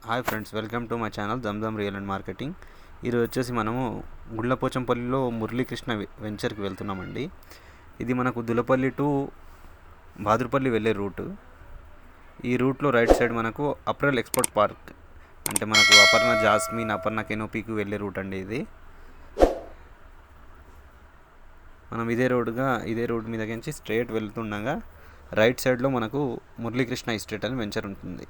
Hi friends, welcome to my channel దమ్దమ్ real and marketing. ఈరోజు వచ్చేసి మనము గుండ్లపోచంపల్లిలో మురళీకృష్ణ వెంచర్కి వెళ్తున్నామండి. ఇది మనకు దులపల్లి టు బాదురుపల్లి వెళ్ళే రూటు. ఈ రూట్లో రైట్ సైడ్ మనకు అప్రల్ ఎక్స్పోర్ట్ పార్క్, అంటే మనకు అపర్ణ జాస్మిన్, అపర్ణ కెనోపీకి వెళ్ళే రూట్ అండి ఇది. మనం ఇదే రోడ్ మీదకించి స్ట్రైట్ వెళ్తుండగా రైట్ సైడ్లో మనకు మురళీకృష్ణ ఎస్టేట్ అని వెంచర్ ఉంటుంది.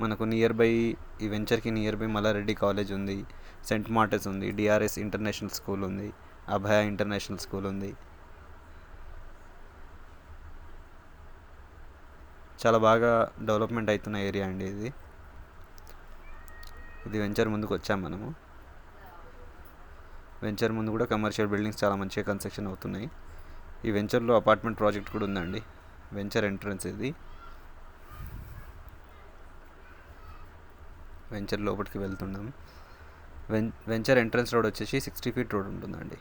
మనకు నియర్ బై ఈ వెంచర్కి నియర్ బై మల్లారెడ్డి కాలేజ్ ఉంది, సెంట్ మార్టెస్ ఉంది, డిఆర్ఎస్ ఇంటర్నేషనల్ స్కూల్ ఉంది, అభయ ఇంటర్నేషనల్ స్కూల్ ఉంది. చాలా బాగా డెవలప్మెంట్ అవుతున్న ఏరియా అండి ఇది. వెంచర్ ముందుకు వచ్చాం మనము. వెంచర్ ముందు కూడా కమర్షియల్ బిల్డింగ్స్ చాలా మంచిగా కన్స్ట్రక్షన్ అవుతున్నాయి. ఈ వెంచర్లో అపార్ట్మెంట్ ప్రాజెక్ట్ కూడా ఉందండి. వెంచర్ ఎంట్రన్స్ ఇది. వెంచర్ లోపలికి వెళ్తున్నాం. వెంచర్ ఎంట్రన్స్ రోడ్ వచ్చేసి 60 feet రోడ్ ఉంటుందండి.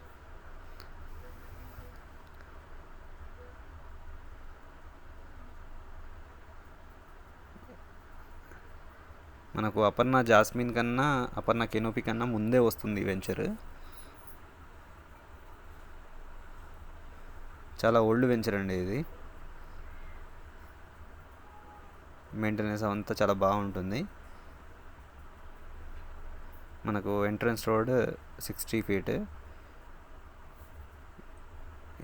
మనకు అపర్ణ జాస్మిన్ కన్నా, అపర్ణ కెనోపీ కన్నా ముందే వస్తుంది ఈ వెంచర్. చాలా ఓల్డ్ వెంచర్ అండి ఇది. మెయింటెనెన్స్ అంతా చాలా బాగుంటుంది. మనకు entrance road 60 feet,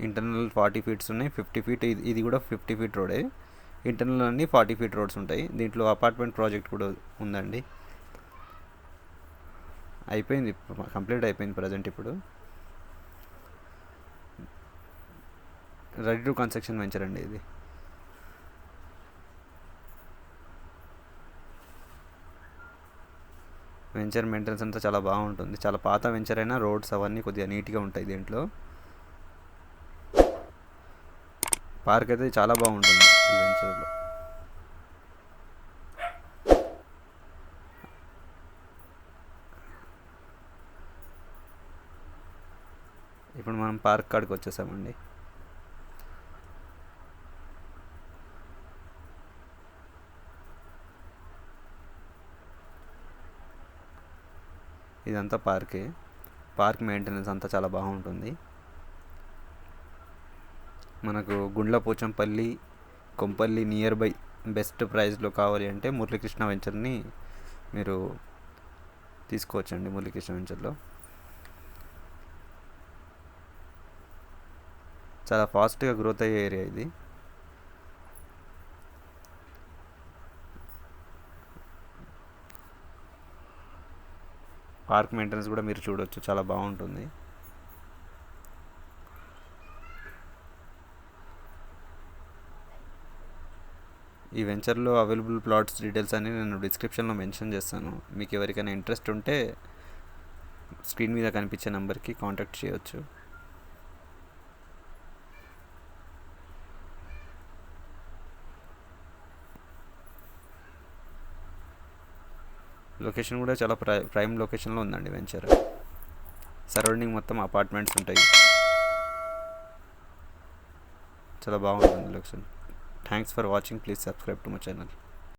internal 40 feet ఉన్నాయి. 50 feet ఇది కూడా 50 feet రోడే. ఇంటర్నల్ అన్నీ 40 feet రోడ్స్ ఉంటాయి. దీంట్లో అపార్ట్మెంట్ ప్రాజెక్ట్ కూడా ఉందండి. అయిపోయింది, కంప్లీట్ అయిపోయింది ప్రజెంట్. ఇప్పుడు రెడీ టు కన్స్ట్రక్షన్ వెంచర్ అండి ఇది. వెంచర్ మెయింటెనెన్స్ అంతా చాలా బాగుంటుంది. చాలా పాత వెంచర్ అయినా రోడ్స్ అవన్నీ కొద్దిగా నీట్గా ఉంటాయి దీంట్లో. పార్క్ అయితే చాలా బాగుంటుంది ఈ వెంచర్లో. ఇప్పుడు మనం పార్క్ కాడికి వచ్చేసామండి. ఇదంతా పార్కే. పార్క్ మెయింటెనెన్స్ అంతా చాలా బాగుంటుంది. మనకు Gundlapochampally, Kompally nearby best ప్రైస్లో కావాలి అంటే మురళీకృష్ణ వెంచర్ని మీరు తీసుకోవచ్చండి. మురళీకృష్ణ వెంచర్లో చాలా ఫాస్ట్గా గ్రోత్ అయ్యే ఏరియా ఇది. పార్క్ మెయింటెనెన్స్ కూడా మీరు చూడవచ్చు, చాలా బాగుంటుంది. ఈ వెంచర్లో అవైలబుల్ ప్లాట్స్ డీటెయిల్స్ అన్ని నేను డిస్క్రిప్షన్లో మెన్షన్ చేస్తాను. మీకు ఎవరికైనా ఇంట్రెస్ట్ ఉంటే స్క్రీన్ మీద కనిపించే నెంబర్కి కాంటాక్ట్ చేయవచ్చు. లొకేషన్ కూడా చాలా ప్రైమ్ లొకేషన్లో ఉందండి వెంచర్. సరౌండింగ్ మొత్తం అపార్ట్మెంట్స్ ఉంటాయి. చాలా బాగుంటుంది location. Thanks for watching. Please subscribe to my channel.